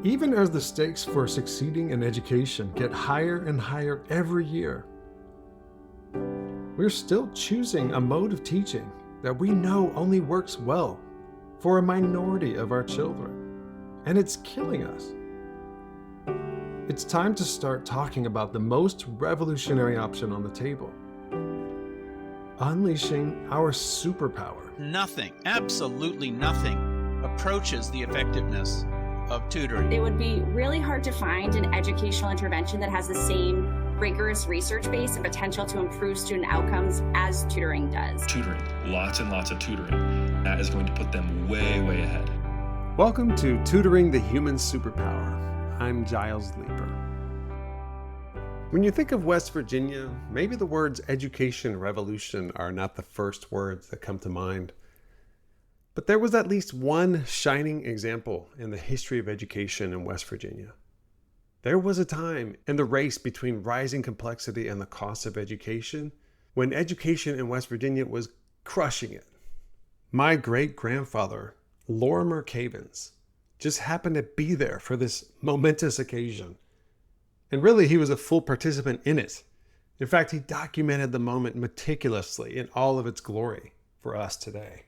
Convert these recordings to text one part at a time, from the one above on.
Even as the stakes for succeeding in education get higher and higher every year, we're still choosing a mode of teaching that we know only works well for a minority of our children, and it's killing us. It's time to start talking about the most revolutionary option on the table: unleashing our superpower. Nothing, absolutely nothing, approaches the effectiveness of tutoring. It would be really hard to find an educational intervention that has the same rigorous research base and potential to improve student outcomes as tutoring does. Tutoring, lots and lots of tutoring. That is going to put them way, way ahead. Welcome to Tutoring the Human Superpower. I'm Giles Leeper. When you think of West Virginia, maybe the words education revolution are not the first words that come to mind. But there was at least one shining example in the history of education in West Virginia. There was a time in the race between rising complexity and the cost of education when education in West Virginia was crushing it. My great-grandfather, Lorimer Cavins, just happened to be there for this momentous occasion. And really, he was a full participant in it. In fact, he documented the moment meticulously in all of its glory for us today.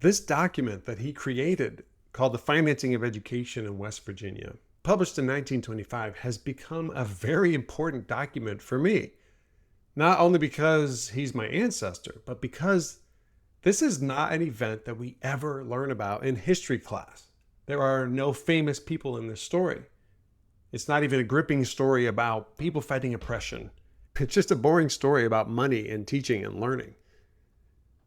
This document that he created, called The Financing of Education in West Virginia, published in 1925, has become a very important document for me. Not only because he's my ancestor, but because this is not an event that we ever learn about in history class. There are no famous people in this story. It's not even a gripping story about people fighting oppression. It's just a boring story about money and teaching and learning.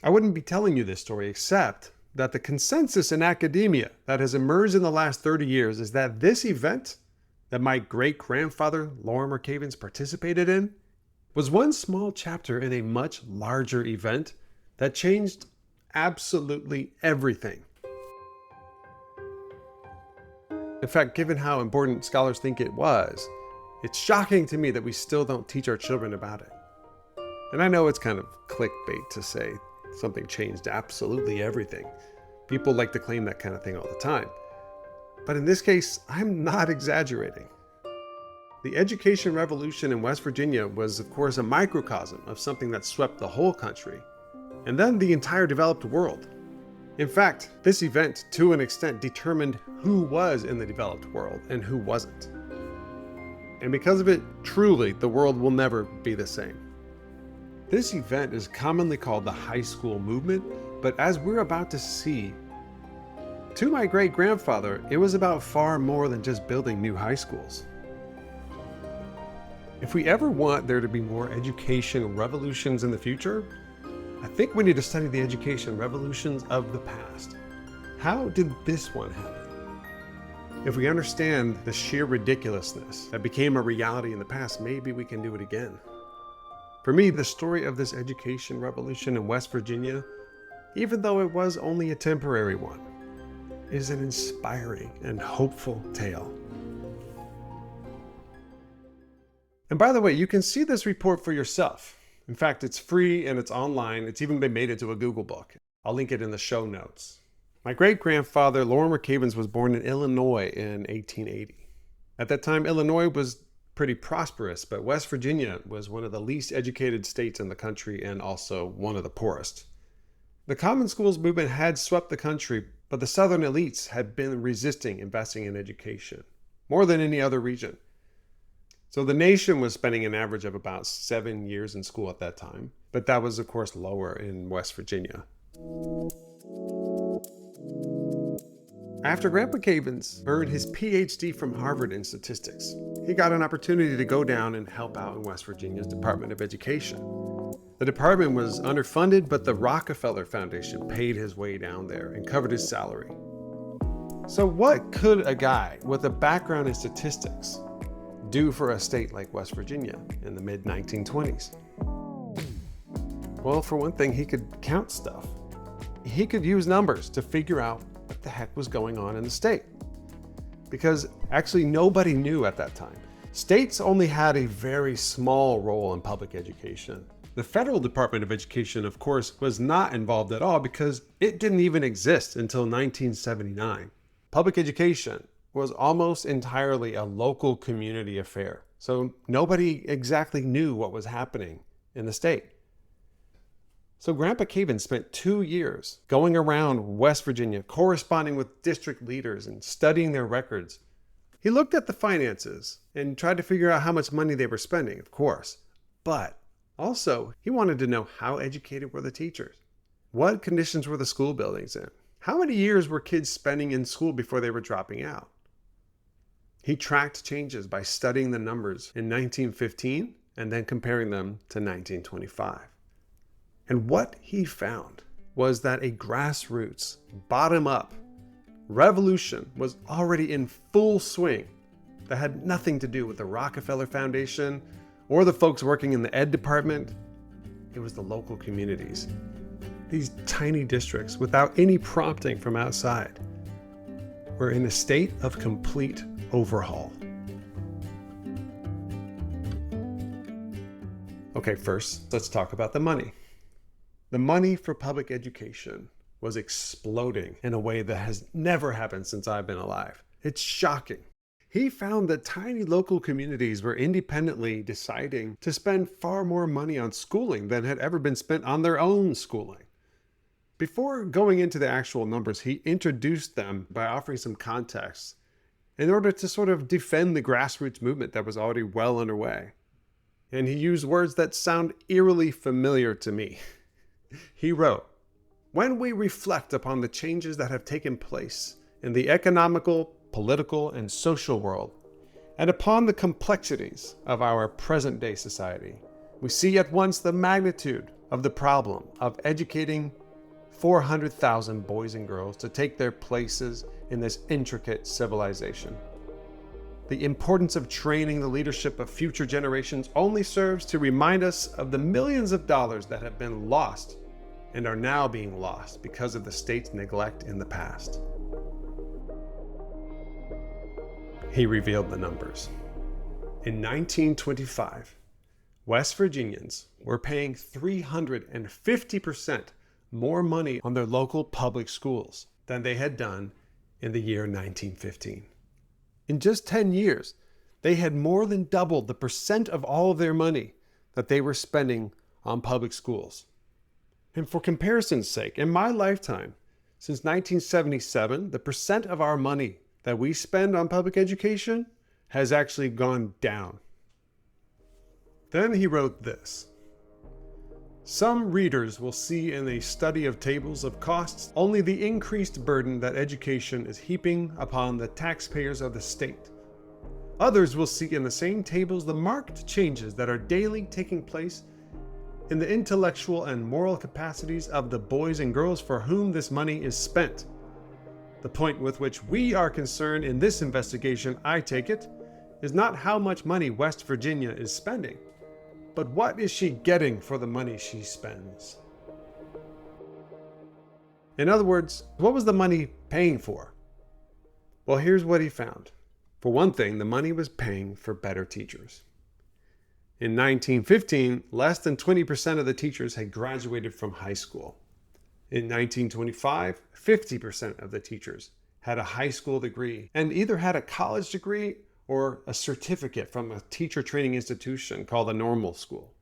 I wouldn't be telling you this story except that the consensus in academia that has emerged in the last 30 years is that this event that my great-grandfather Lorimer Cavins participated in was one small chapter in a much larger event that changed absolutely everything. In fact, given how important scholars think it was, it's shocking to me that we still don't teach our children about it. And I know it's kind of clickbait to say something changed absolutely everything. People like to claim that kind of thing all the time. But in this case, I'm not exaggerating. The education revolution in West Virginia was, of course, a microcosm of something that swept the whole country, and then the entire developed world. In fact, this event, to an extent, determined who was in the developed world and who wasn't. And because of it, truly, the world will never be the same. This event is commonly called the high school movement, but as we're about to see, to my great-grandfather, it was about far more than just building new high schools. If we ever want there to be more education revolutions in the future, I think we need to study the education revolutions of the past. How did this one happen? If we understand the sheer ridiculousness that became a reality in the past, maybe we can do it again. For me, the story of this education revolution in West Virginia, even though it was only a temporary one, is an inspiring and hopeful tale. And by the way, you can see this report for yourself. In fact, it's free and it's online. It's even been made into a Google book. I'll link it in the show notes. My great-grandfather, Lorimer Cavins, was born in Illinois in 1880. At that time, Illinois was pretty prosperous, but West Virginia was one of the least educated states in the country and also one of the poorest. The common schools movement had swept the country, but the Southern elites had been resisting investing in education more than any other region. So the nation was spending an average of about 7 years in school at that time, but that was, of course, lower in West Virginia. After Grandpa Cavins earned his PhD from Harvard in statistics, he got an opportunity to go down and help out in West Virginia's Department of Education. The department was underfunded, but the Rockefeller Foundation paid his way down there and covered his salary. So what could a guy with a background in statistics do for a state like West Virginia in the mid-1920s? Well, for one thing, he could count stuff. He could use numbers to figure out what the heck was going on in the state. Because actually nobody knew at that time. States only had a very small role in public education. The federal Department of Education, of course, was not involved at all because it didn't even exist until 1979. Public education was almost entirely a local community affair. So nobody exactly knew what was happening in the state. So Grandpa Cavins spent 2 years going around West Virginia, corresponding with district leaders and studying their records. He looked at the finances and tried to figure out how much money they were spending, of course. But also, he wanted to know how educated were the teachers? What conditions were the school buildings in? How many years were kids spending in school before they were dropping out? He tracked changes by studying the numbers in 1915 and then comparing them to 1925. And what he found was that a grassroots, bottom-up revolution was already in full swing that had nothing to do with the Rockefeller Foundation or the folks working in the ed department. It was the local communities. These tiny districts, without any prompting from outside, were in a state of complete overhaul. Okay, first, let's talk about the money. The money for public education was exploding in a way that has never happened since I've been alive. It's shocking. He found that tiny local communities were independently deciding to spend far more money on schooling than had ever been spent on their own schooling. Before going into the actual numbers, he introduced them by offering some context in order to sort of defend the grassroots movement that was already well underway. And he used words that sound eerily familiar to me. He wrote, "When we reflect upon the changes that have taken place in the economical, political, and social world, and upon the complexities of our present-day society, we see at once the magnitude of the problem of educating 400,000 boys and girls to take their places in this intricate civilization. The importance of training the leadership of future generations only serves to remind us of the millions of dollars that have been lost and are now being lost because of the state's neglect in the past." He revealed the numbers. In 1925, West Virginians were paying 350% more money on their local public schools than they had done in the year 1915. In just 10 years, they had more than doubled the percent of all of their money that they were spending on public schools. And for comparison's sake, in my lifetime, since 1977, the percent of our money that we spend on public education has actually gone down. Then he wrote this: "Some readers will see in a study of tables of costs only the increased burden that education is heaping upon the taxpayers of the state. Others will see in the same tables the marked changes that are daily taking place in the intellectual and moral capacities of the boys and girls for whom this money is spent. The point with which we are concerned in this investigation, I take it, is not how much money West Virginia is spending, but what is she getting for the money she spends?" In other words, what was the money paying for? Well, here's what he found. For one thing, the money was paying for better teachers. In 1915, less than 20% of the teachers had graduated from high school. In 1925, 50% of the teachers had a high school degree and either had a college degree or a certificate from a teacher training institution called a normal school.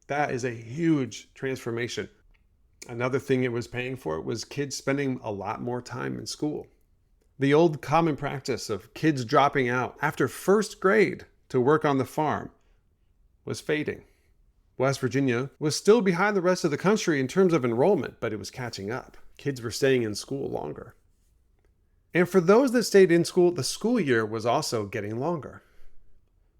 That is a huge transformation. Another thing it was paying for was kids spending a lot more time in school. The old common practice of kids dropping out after first grade to work on the farm was fading. West Virginia was still behind the rest of the country in terms of enrollment, but it was catching up. Kids were staying in school longer. And for those that stayed in school, the school year was also getting longer.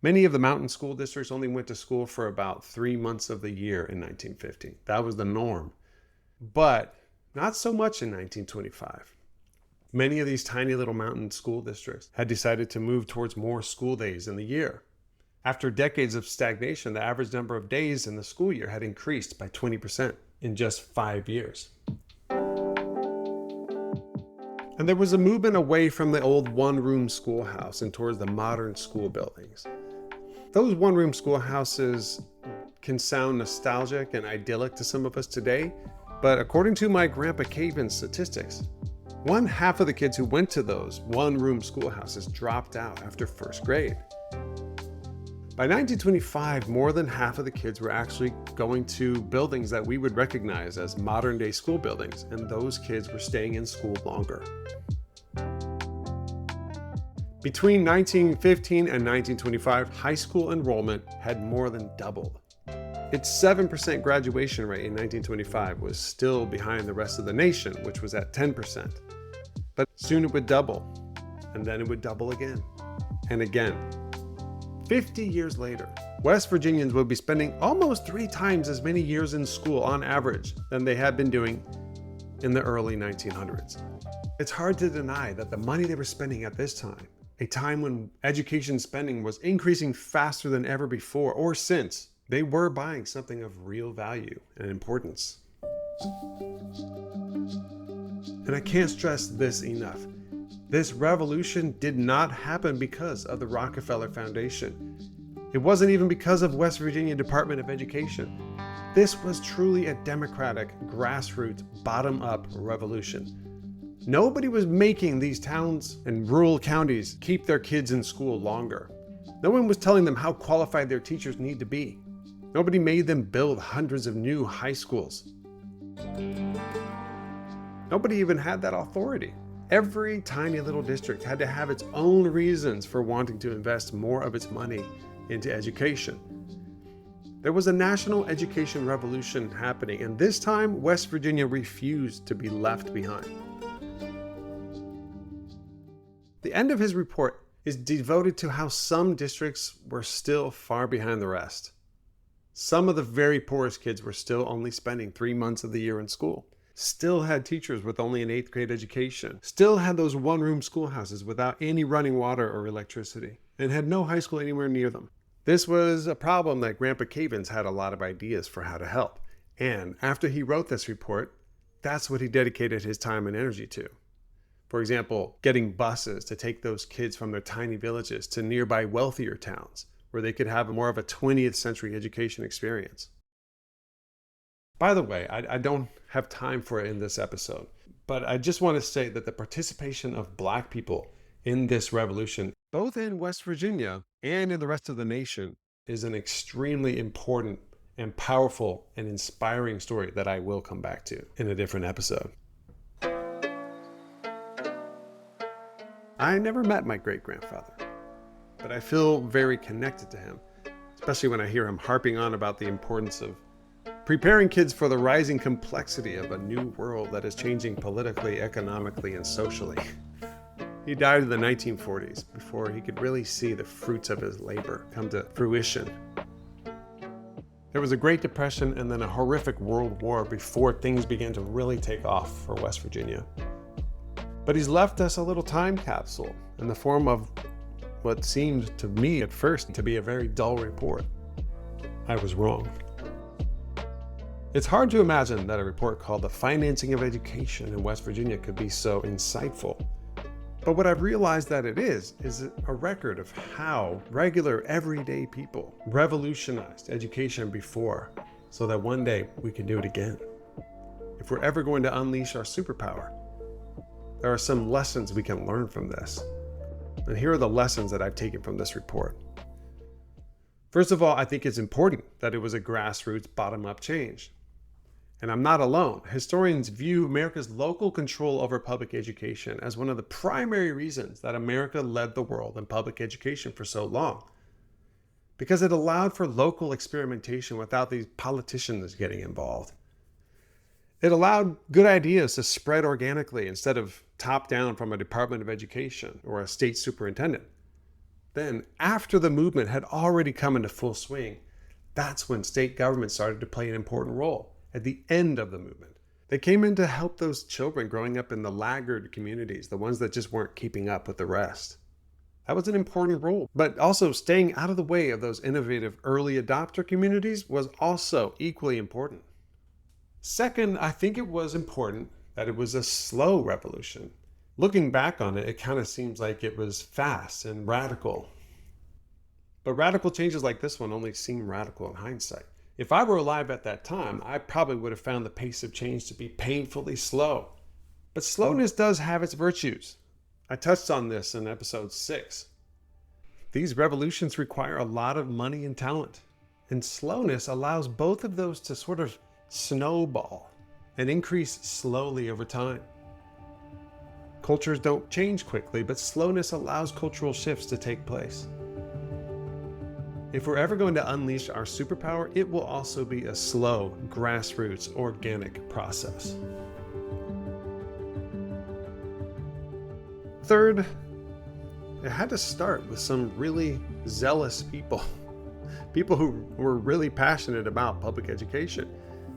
Many of the mountain school districts only went to school for about 3 months of the year in 1915. That was the norm. But not so much in 1925. Many of these tiny little mountain school districts had decided to move towards more school days in the year. After decades of stagnation, the average number of days in the school year had increased by 20% in just 5 years. And there was a movement away from the old one-room schoolhouse and towards the modern school buildings. Those one-room schoolhouses can sound nostalgic and idyllic to some of us today, but according to my Grandpa Cavins statistics, One half of the kids who went to those one-room schoolhouses dropped out after first grade. By 1925, more than half of the kids were actually going to buildings that we would recognize as modern-day school buildings, and those kids were staying in school longer. Between 1915 and 1925, high school enrollment had more than doubled. Its 7% graduation rate in 1925 was still behind the rest of the nation, which was at 10%. But soon it would double, and then it would double again, and again. 50 years later, West Virginians would be spending almost 3 times as many years in school on average than they had been doing in the early 1900s. It's hard to deny that the money they were spending at this time, a time when education spending was increasing faster than ever before or since, they were buying something of real value and importance. And I can't stress this enough. This revolution did not happen because of the Rockefeller Foundation. It wasn't even because of West Virginia Department of Education. This was truly a democratic, grassroots, bottom-up revolution. Nobody was making these towns and rural counties keep their kids in school longer. No one was telling them how qualified their teachers need to be. Nobody made them build hundreds of new high schools. Nobody even had that authority. Every tiny little district had to have its own reasons for wanting to invest more of its money into education. There was a national education revolution happening, and this time West Virginia refused to be left behind. The end of his report is devoted to how some districts were still far behind the rest. Some of the very poorest kids were still only spending 3 months of the year in school, still had teachers with only an 8th grade education, still had those one-room schoolhouses without any running water or electricity, and had no high school anywhere near them. This was a problem that Grandpa Cavins had a lot of ideas for how to help. And after he wrote this report, that's what he dedicated his time and energy to. For example, getting buses to take those kids from their tiny villages to nearby wealthier towns, where they could have more of a 20th century education experience. By the way, I don't have time for it in this episode, but I just want to say that the participation of Black people in this revolution, both in West Virginia and in the rest of the nation, is an extremely important and powerful and inspiring story that I will come back to in a different episode. I never met my great-grandfather, but I feel very connected to him, especially when I hear him harping on about the importance of preparing kids for the rising complexity of a new world that is changing politically, economically, and socially. He died in the 1940s before he could really see the fruits of his labor come to fruition. There was a Great Depression and then a horrific World War before things began to really take off for West Virginia. But he's left us a little time capsule in the form of what seemed to me at first to be a very dull report. I was wrong. It's hard to imagine that a report called The Financing of Education in West Virginia could be so insightful. But what I've realized that it is a record of how regular, everyday people revolutionized education before, so that one day we can do it again. If we're ever going to unleash our superpower, there are some lessons we can learn from this. And here are the lessons that I've taken from this report. First of all, I think it's important that it was a grassroots, bottom-up change. And I'm not alone. Historians view America's local control over public education as one of the primary reasons that America led the world in public education for so long. Because it allowed for local experimentation without these politicians getting involved. It allowed good ideas to spread organically instead of top down from a Department of Education or a state superintendent. Then, after the movement had already come into full swing, that's when state government started to play an important role. At the end of the movement, they came in to help those children growing up in the laggard communities, the ones that just weren't keeping up with the rest. That was an important role, but also staying out of the way of those innovative early adopter communities was also equally important. Second, I think it was important that it was a slow revolution. Looking back on it, it kind of seems like it was fast and radical. But radical changes like this one only seem radical in hindsight. If I were alive at that time, I probably would have found the pace of change to be painfully slow. But slowness does have its virtues. I touched on this in episode 6. These revolutions require a lot of money and talent, and slowness allows both of those to sort of snowball and increase slowly over time. Cultures don't change quickly, but slowness allows cultural shifts to take place. If we're ever going to unleash our superpower, it will also be a slow, grassroots, organic process. Third, it had to start with some really zealous people. People who were really passionate about public education.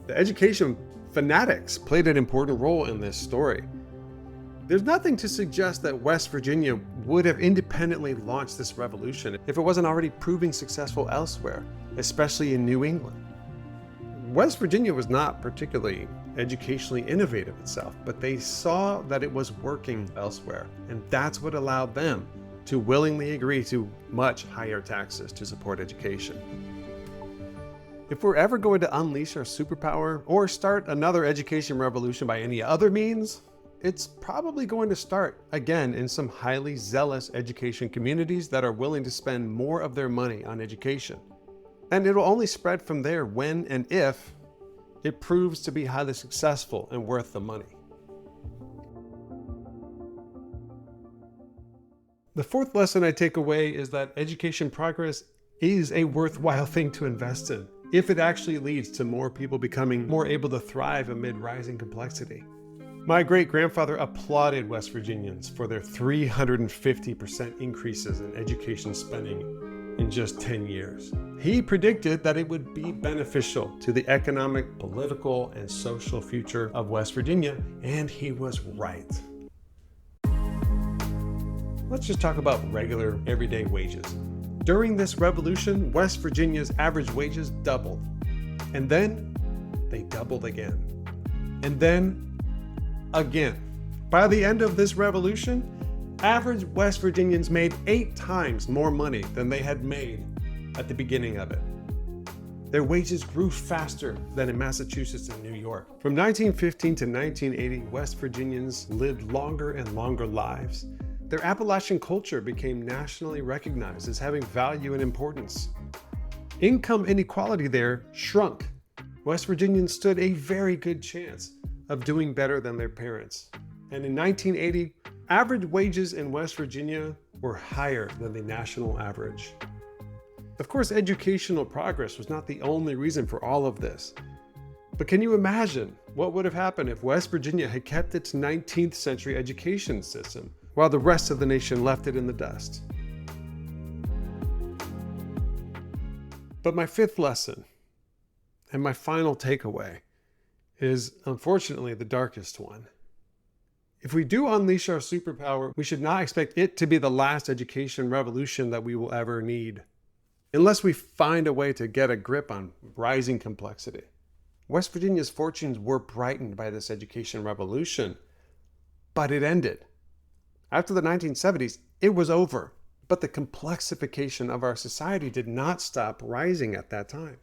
The education fanatics played an important role in this story. There's nothing to suggest that West Virginia would have independently launched this revolution if it wasn't already proving successful elsewhere, especially in New England. West Virginia was not particularly educationally innovative itself, but they saw that it was working elsewhere, and that's what allowed them to willingly agree to much higher taxes to support education. If we're ever going to unleash our superpower or start another education revolution by any other means, it's probably going to start again in some highly zealous education communities that are willing to spend more of their money on education. And it'll only spread from there when and if it proves to be highly successful and worth the money. The fourth lesson I take away is that education progress is a worthwhile thing to invest in, if it actually leads to more people becoming more able to thrive amid rising complexity. My great-grandfather applauded West Virginians for their 350% increases in education spending in just 10 years. He predicted that it would be beneficial to the economic, political, and social future of West Virginia, and he was right. Let's just talk about regular, everyday wages. During this revolution, West Virginia's average wages doubled. And then they doubled again. And then again. By the end of this revolution, average West Virginians made 8 times more money than they had made at the beginning of it. Their wages grew faster than in Massachusetts and New York. From 1915 to 1980, West Virginians lived longer and longer lives. Their Appalachian culture became nationally recognized as having value and importance. Income inequality there shrunk. West Virginians stood a very good chance of doing better than their parents. And in 1980, average wages in West Virginia were higher than the national average. Of course, educational progress was not the only reason for all of this. But can you imagine what would have happened if West Virginia had kept its 19th century education system while the rest of the nation left it in the dust? But my fifth lesson, and my final takeaway, is unfortunately the darkest one. If we do unleash our superpower, we should not expect it to be the last education revolution that we will ever need, unless we find a way to get a grip on rising complexity. West Virginia's fortunes were brightened by this education revolution, but it ended. After the 1970s, it was over, but the complexification of our society did not stop rising at that time.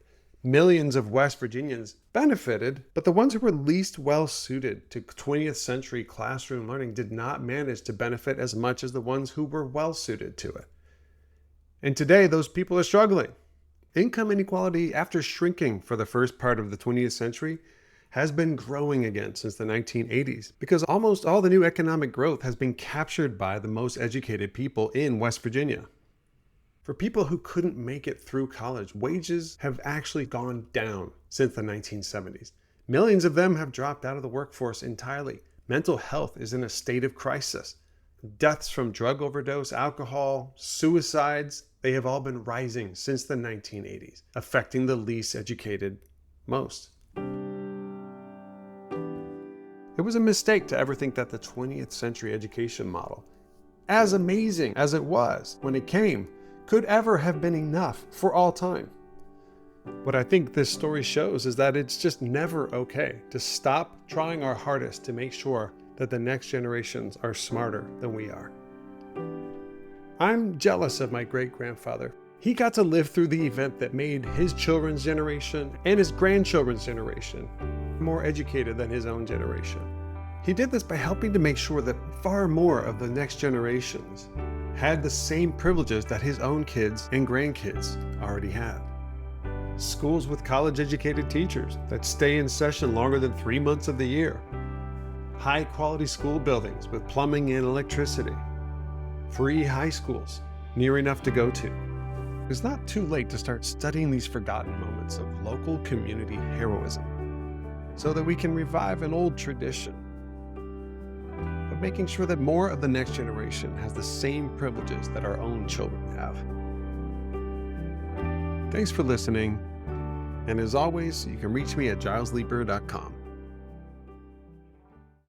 Millions of West Virginians benefited, but the ones who were least well suited to 20th century classroom learning did not manage to benefit as much as the ones who were well suited to it. And today, those people are struggling. Income inequality, after shrinking for the first part of the 20th century, has been growing again since the 1980s, because almost all the new economic growth has been captured by the most educated people in West Virginia. For people who couldn't make it through college, wages have actually gone down since the 1970s. Millions of them have dropped out of the workforce entirely. Mental health is in a state of crisis. Deaths from drug overdose, alcohol, suicides, they have all been rising since the 1980s, affecting the least educated most. It was a mistake to ever think that the 20th century education model, as amazing as it was when it came, could ever have been enough for all time. What I think this story shows is that it's just never okay to stop trying our hardest to make sure that the next generations are smarter than we are. I'm jealous of my great-grandfather. He got to live through the event that made his children's generation and his grandchildren's generation more educated than his own generation. He did this by helping to make sure that far more of the next generations had the same privileges that his own kids and grandkids already had. Schools with college-educated teachers that stay in session longer than 3 months of the year. High-quality school buildings with plumbing and electricity. Free high schools near enough to go to. It's not too late to start studying these forgotten moments of local community heroism so that we can revive an old tradition, but making sure that more of the next generation has the same privileges that our own children have. Thanks for listening, and as always, you can reach me at gilesleeper.com.